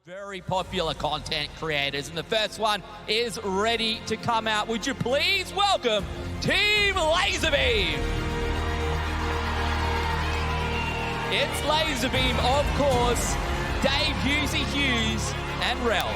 Very popular content creators, and the first one is ready to come out. Would you please welcome Team Laserbeam? It's Laserbeam, of course, Dave Hughes and Rel.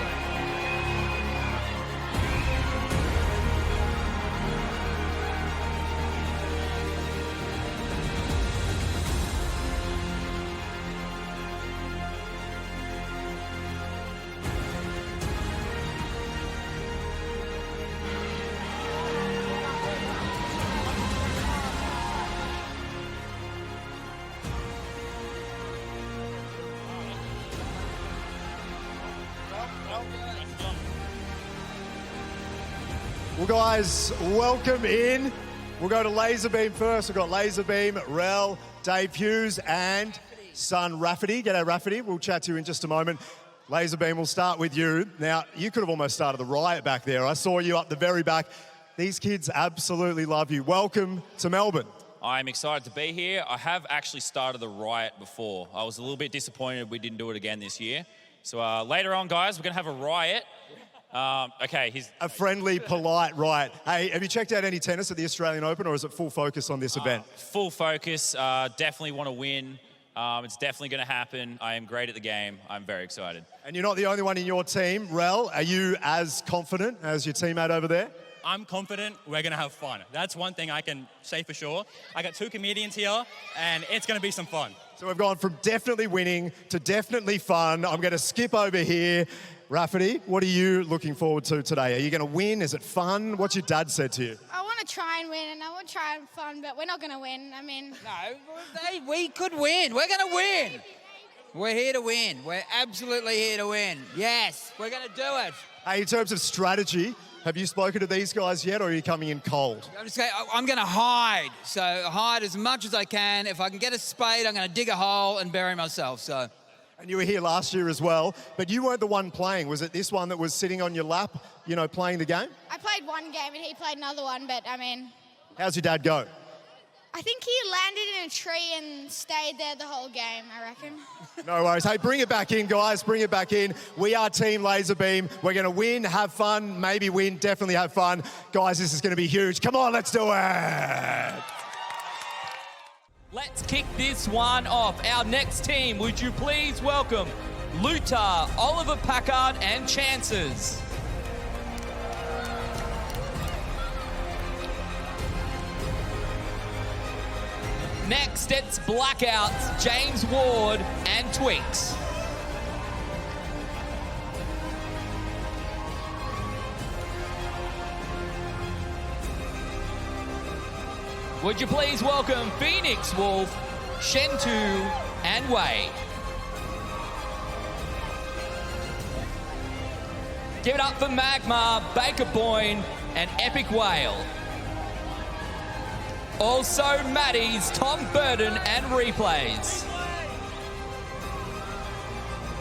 Well, guys, welcome in. We'll go to Laserbeam first. We've got Laserbeam, Rel, Dave Hughes, and son Rafferty. G'day, Rafferty. We'll chat to you in just a moment. Laserbeam, we'll start with you. Now, you could have almost started the riot back there. I saw you up the very back. These kids absolutely love you. Welcome to Melbourne. I'm excited to be here. I have actually started the riot before. I was a little bit disappointed we didn't do it again this year. So later on, guys, we're going to have a riot. Okay, he's a friendly, polite riot. Hey, have you checked out any tennis at the Australian Open, or is it full focus on this event? Full focus. Definitely want to win. It's definitely going to happen. I am great at the game. I'm very excited. And you're not the only one in your team. Rel, are you as confident as your teammate over there? I'm confident we're going to have fun. That's one thing I can say for sure. I got two comedians here, and it's going to be some fun. So we've gone from definitely winning to definitely fun. I'm going to skip over here. Rafferty, what are you looking forward to today? Are you going to win? Is it fun? What's your dad said to you? I want to try and win, and I want to try and have fun, but we're not going to win. I mean... No, we could win. We're going to win. We're here to win. We're absolutely here to win. Yes, we're going to do it. Hey, in terms of strategy, have you spoken to these guys yet, or are you coming in cold? I'm going to hide. So hide as much as I can. If I can get a spade, I'm going to dig a hole and bury myself. So. And you were here last year as well, but you weren't the one playing. Was it this one that was sitting on your lap, you know, playing the game? I played one game and he played another one, but I mean... How's your dad go? I think he landed in a tree and stayed there the whole game, I reckon. No worries. Hey, bring it back in, guys. Bring it back in. We are Team Laserbeam. We're going to win, have fun, maybe win, definitely have fun. Guys, this is going to be huge. Come on, let's do it. Let's kick this one off. Our next team, would you please welcome Luther, Oliver Packard, and Chances. Next, it's Blackouts, James Ward, and Twix. Would you please welcome Phoenix Wolf, Shentu, and Wade. Give it up for Magma, Baker Boyne, and Epic Whale. Also Maddie's, Tom Burton, and Replays.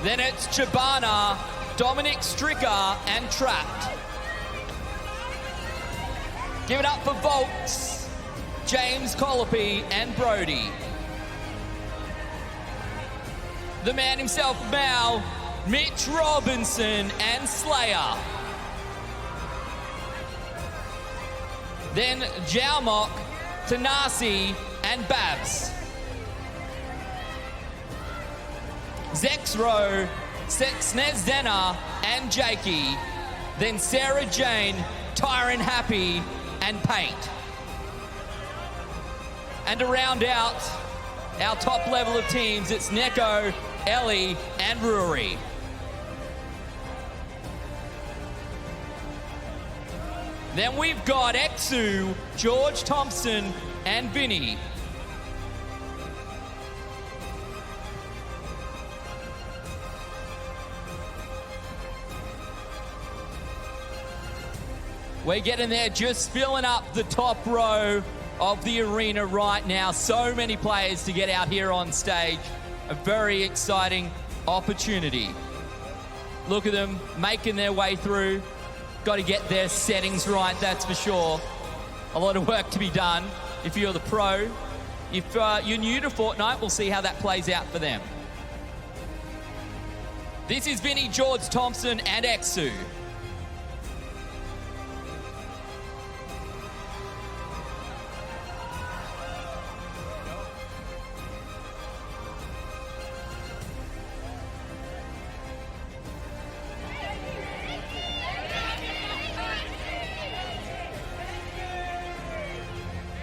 Then it's Chibana, Dominic Stricker, and Trapped. Give it up for Volks, James Colopy, and Brody. The man himself, Mal, Mitch Robinson, and Slayer. Then Jalmok, Tanasi, and Babs. Zexro, Snezdena, and Jakey. Then Sarah Jane, Tyron Happy, and Paint. And to round out our top level of teams, it's Neko, Ellie, and Ruri. Then we've got Exu, George Thompson, and Vinny. We're getting there, just filling up the top row of the arena right now. So many players to get out here on stage. A very exciting opportunity. Look at them making their way through. Got to get their settings right, that's for sure. A lot of work to be done if you're the pro. If you're new to Fortnite, we'll see how that plays out for them. This is Vinny, George Thompson, and Exu.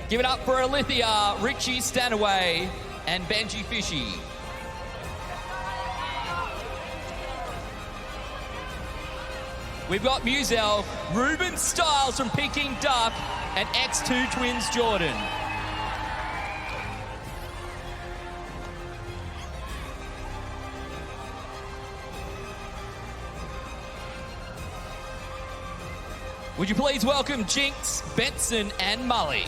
Give it up for Alithia, Richie Stanaway, and Benji Fishy. We've got Muzel, Ruben Styles from Peking Duck, and X2 Twins Jordan. Would you please welcome Jinx, Benson, and Mully.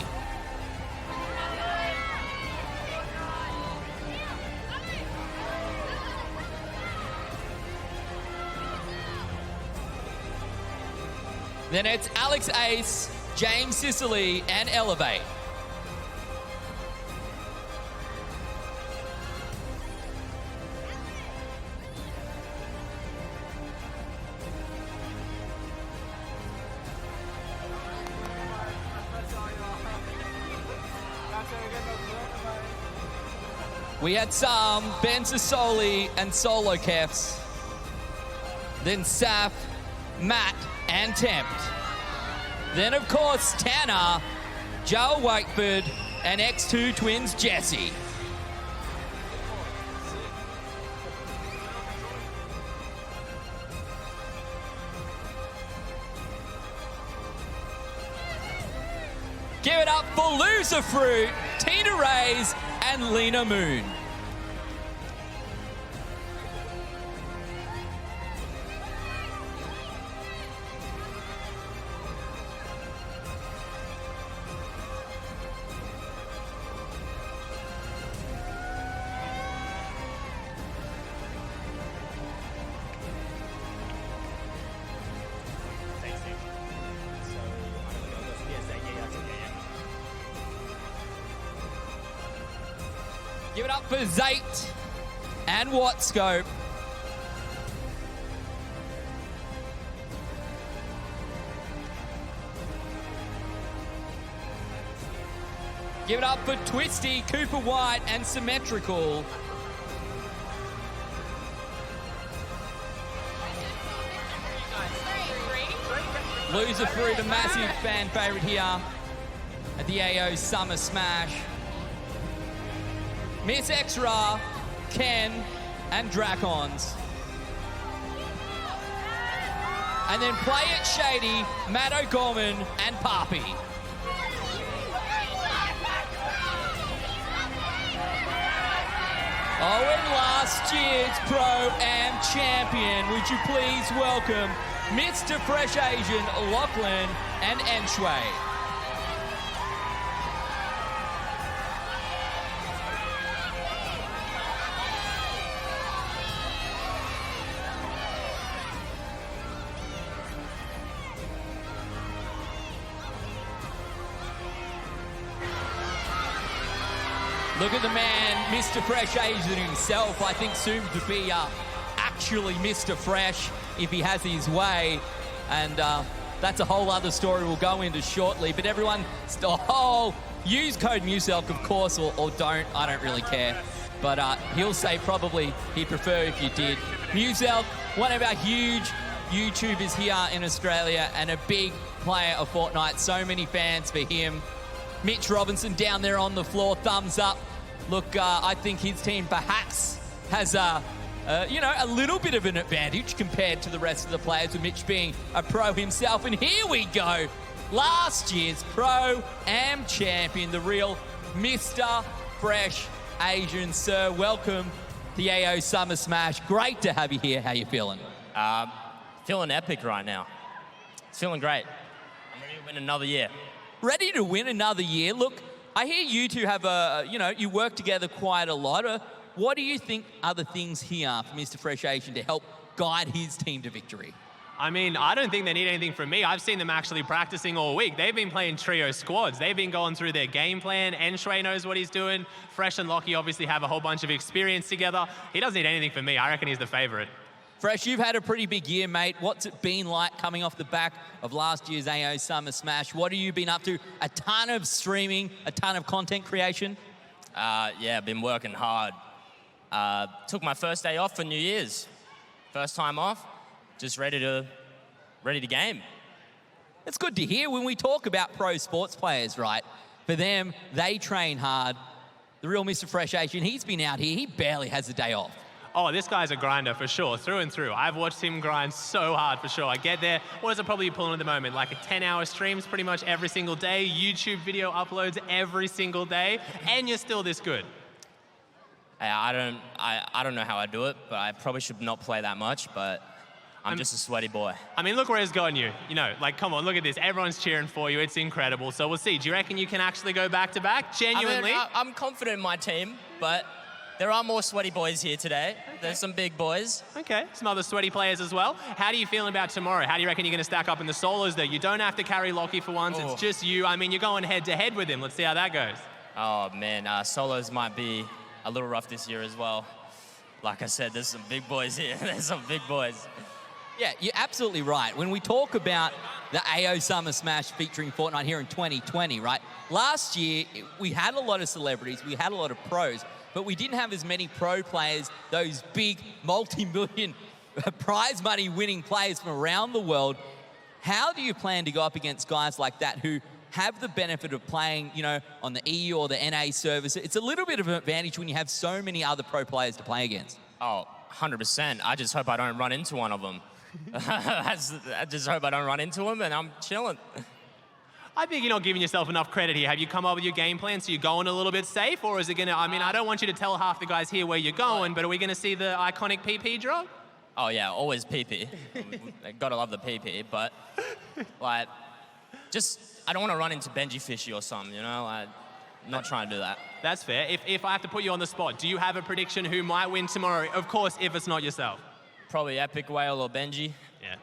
Then it's Alex Ace, James Sicily, and Elevate. We had some Ben Sassoli and Solo Kefs. Then Saf, Matt, and Tempt. Then, of course, Tanner, Joe Wakeford, and X2 Twins Jesse. Give it up for Loser Fruit, Tina Rays, and Lena Moon. Give it up for Zate and Watscope. Give it up for Twisty, Cooper White, and Symmetrical. Loser Fruit, a massive fan favourite here at the AO Summer Smash. Miss Extra, Ken, and Dracons. And then Play It Shady, Matt O'Gorman, and Papi. Oh, and last year's Pro-Am champion, would you please welcome Mr. Fresh Asian, Lachlan, and Enshui. Look at the man, Mr. Fresh Asian himself, I think soon to be actually Mr. Fresh if he has his way. And that's a whole other story we'll go into shortly. But everyone, use code MUSELK, of course, or don't. I don't really care. But he'll say probably he'd prefer if you did. MUSELK, one of our huge YouTubers here in Australia and a big player of Fortnite. So many fans for him. Mitch Robinson down there on the floor, thumbs up. Look, I think his team perhaps has a little bit of an advantage compared to the rest of the players, with Mitch being a pro himself. And here we go. Last year's Pro-Am champion, the real Mr. Fresh Asian. Sir, welcome to the AO Summer Smash. Great to have you here. How you feeling? Feeling epic right now. It's feeling great. I'm ready to win another year. Ready to win another year? Look, I hear you two have you work together quite a lot. What do you think are the things here for Mr. Fresh Asian to help guide his team to victory? I mean, I don't think they need anything from me. I've seen them actually practicing all week. They've been playing trio squads. They've been going through their game plan. Enshui knows what he's doing. Fresh and Lockie obviously have a whole bunch of experience together. He doesn't need anything from me. I reckon he's the favorite. Fresh, you've had a pretty big year, mate. What's it been like coming off the back of last year's AO Summer Smash? What have you been up to? A ton of streaming, a ton of content creation? Yeah, I've been working hard. Took my first day off for New Year's. First time off, just ready to game. It's good to hear when we talk about pro sports players, right? For them, they train hard. The real MrFreshAsian, he's been out here. He barely has a day off. Oh, this guy's a grinder for sure, through and through. I've watched him grind so hard for sure. I get there, what is it probably pulling at the moment? Like a 10-hour streams pretty much every single day, YouTube video uploads every single day, and you're still this good. Hey, I don't know how I do it, but I probably should not play that much, but I'm just a sweaty boy. I mean, look where it's gotten you. You know, like, come on, look at this. Everyone's cheering for you. It's incredible. So we'll see. Do you reckon you can actually go back-to-back, genuinely? I mean, I'm confident in my team, but there are more sweaty boys here today. Okay. There's some big boys. Okay, some other sweaty players as well. How do you feel about tomorrow? How do you reckon you're going to stack up in the solos there? You don't have to carry Lockie for once. It's just you. I mean, you're going head-to-head with him. Let's see how that goes. Oh, man, solos might be a little rough this year as well. Like I said, there's some big boys here. There's some big boys. Yeah, you're absolutely right. When we talk about the AO Summer Smash featuring Fortnite here in 2020, right? Last year, we had a lot of celebrities, we had a lot of pros, but we didn't have as many pro players, those big multi-million prize money winning players from around the world. How do you plan to go up against guys like that who have the benefit of playing, you know, on the EU or the NA service? It's a little bit of an advantage when you have so many other pro players to play against. Oh, 100%. I just hope I don't run into one of them. I just hope I don't run into him, and I'm chilling. I think you're not giving yourself enough credit here. Have you come up with your game plan so you're going a little bit safe, or is it going to, I mean, I don't want you to tell half the guys here where you're going, but are we going to see the iconic PP drop? Oh, yeah, always PP. Gotta love the PP, but, like, just, I don't want to run into Benji Fishy or something, you know? I'm not trying to do that. That's fair. If I have to put you on the spot, do you have a prediction who might win tomorrow? Of course, if it's not yourself. Probably Epic Whale or Benji. Yeah,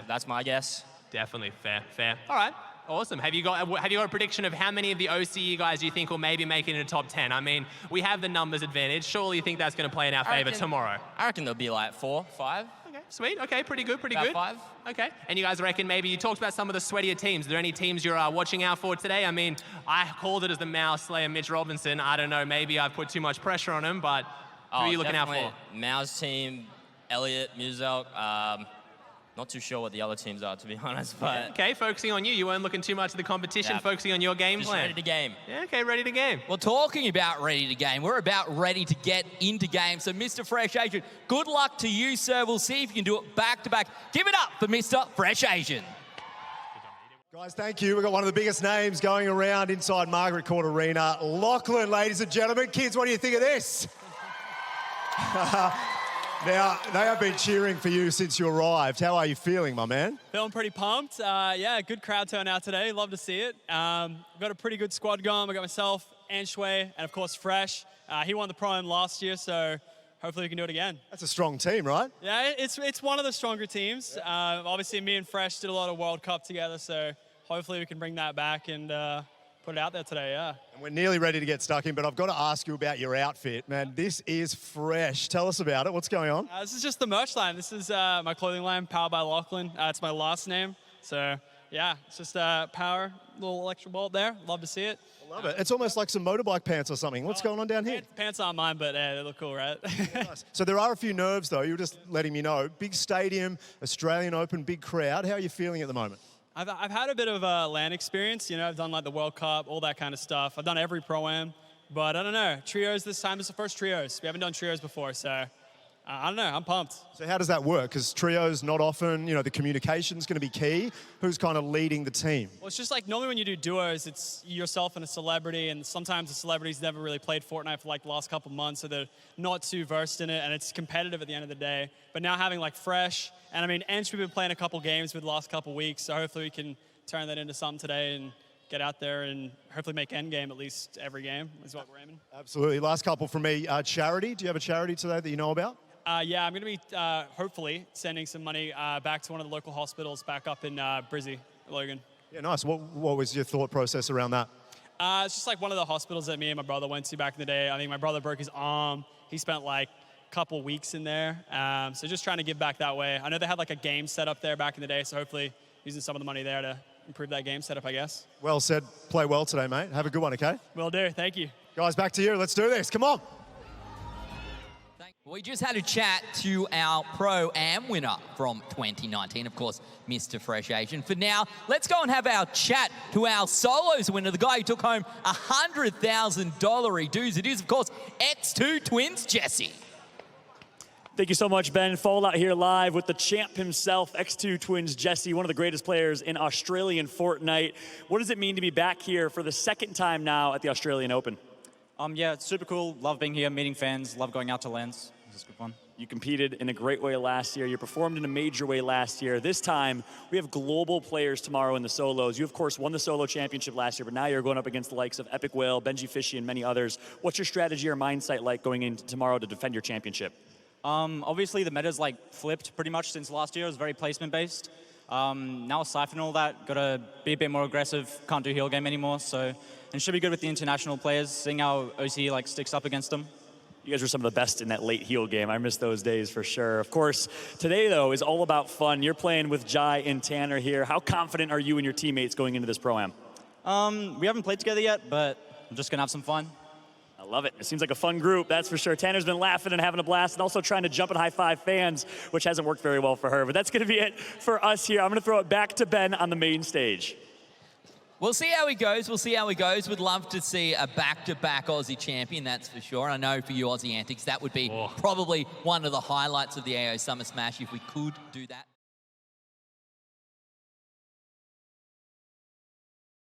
that's my guess. Definitely, fair. All right, awesome. Have you got a prediction of how many of the OCE guys you think will maybe make it into top 10? I mean, we have the numbers advantage. Surely you think that's going to play in our favor tomorrow? I reckon there'll be like 4, 5. Okay, sweet. Okay, pretty good. About 5. Okay, and you guys reckon maybe, you talked about some of the sweatier teams. Are there any teams you're watching out for today? I mean, I called it as the Mouse Slayer Mitch Robinson. I don't know, maybe I've put too much pressure on him, but who are you looking out for? Mouse team, Elliot, Muzelk. Not too sure what the other teams are, to be honest. But okay, focusing on you. You weren't looking too much at the competition, focusing on your game plan. Ready to game. Yeah, okay, ready to game. Well, talking about ready to game, we're about ready to get into game. So, MrFreshAsian, good luck to you, sir. We'll see if you can do it back-to-back. Give it up for MrFreshAsian. Guys, thank you. We've got one of the biggest names going around inside Margaret Court Arena. Lachlan, ladies and gentlemen. Kids, what do you think of this? Now, they have been cheering for you since you arrived. How are you feeling, my man? Feeling pretty pumped. Yeah, good crowd turnout today. Love to see it. We've got a pretty good squad going. We've got myself, Anshui, and of course, Fresh. He won the PROAM last year, so hopefully we can do it again. That's a strong team, right? Yeah, it's one of the stronger teams. Obviously, me and Fresh did a lot of World Cup together, so hopefully we can bring that back and put it out there today, yeah. And we're nearly ready to get stuck in, but I've got to ask you about your outfit, man. This is fresh. Tell us about it. What's going on? This is just the merch line. This is my clothing line, powered by Lachlan. It's my last name. So, yeah, it's just power, little electric bolt there. Love to see it. I love it. It's almost like some motorbike pants or something. What's going on down here? Pants aren't mine, but they look cool, right? Nice. So there are a few nerves, though. You were just letting me know. Big stadium, Australian Open, big crowd. How are you feeling at the moment? I've had a bit of a LAN experience. You know, I've done like the World Cup, all that kind of stuff. I've done every Pro-Am, but I don't know. Trios this time is the first trios. We haven't done trios before, so I don't know. I'm pumped. So how does that work? Because trios, not often, you know, the communication's going to be key. Who's kind of leading the team? Well, it's just like normally when you do duos, it's yourself and a celebrity, and sometimes the celebrities never really played Fortnite for like the last couple months, so they're not too versed in it, and it's competitive at the end of the day. But now having like Fresh, and I mean, Ange, we've been playing a couple games with the last couple weeks, so hopefully we can turn that into something today and get out there and hopefully make endgame at least every game is what we're aiming. Absolutely. Last couple from me. Charity. Do you have a charity today that you know about? Yeah, I'm going to be hopefully sending some money back to one of the local hospitals back up in Brizzy, Logan. Yeah, nice. What was your thought process around that? It's just like one of the hospitals that me and my brother went to back in the day. I think my brother broke his arm. He spent like a couple weeks in there. So just trying to give back that way. I know they had like a game set up there back in the day, so hopefully using some of the money there to improve that game setup, I guess. Well said. Play well today, mate. Have a good one, okay? Will do. Thank you. Guys, back to you. Let's do this. Come on. We just had a chat to our Pro-Am winner from 2019, of course, MrFreshAsian. For now, let's go and have our chat to our solos winner, the guy who took home $100,000 dues. It is, of course, X2 Twins, Jesse. Thank you so much, Ben. Fallout here live with the champ himself, X2 Twins Jesse, one of the greatest players in Australian Fortnite. What does it mean to be back here for the second time now at the Australian Open? Yeah, it's super cool. Love being here, meeting fans, love going out to LANs. It's good fun. You competed in a great way last year. You performed in a major way last year. This time, we have global players tomorrow in the solos. You, of course, won the solo championship last year, but now you're going up against the likes of Epic Whale, Benji Fishy, and many others. What's your strategy or mindset like going into tomorrow to defend your championship? Obviously, the meta's flipped pretty much since last year. It was very placement-based. Now aside from all that, got to be a bit more aggressive. Can't do heal game anymore, so... And should be good with the international players, seeing how OC sticks up against them. You guys were some of the best in that late heal game. I miss those days for sure. Of course, today, though, is all about fun. You're playing with Jai and Tanner here. How confident are you and your teammates going into this Pro-Am? We haven't played together yet, but I'm just going to have some fun. I love it. It seems like a fun group, that's for sure. Tanner's been laughing and having a blast and also trying to jump and high-five fans, which hasn't worked very well for her. But that's going to be it for us here. I'm going to throw it back to Ben on the main stage. We'll see how he goes. We'll see how he goes. We'd love to see a back-to-back Aussie champion, that's for sure. I know for you Aussie Antics, that would be probably one of the highlights of the AO Summer Smash if we could do that.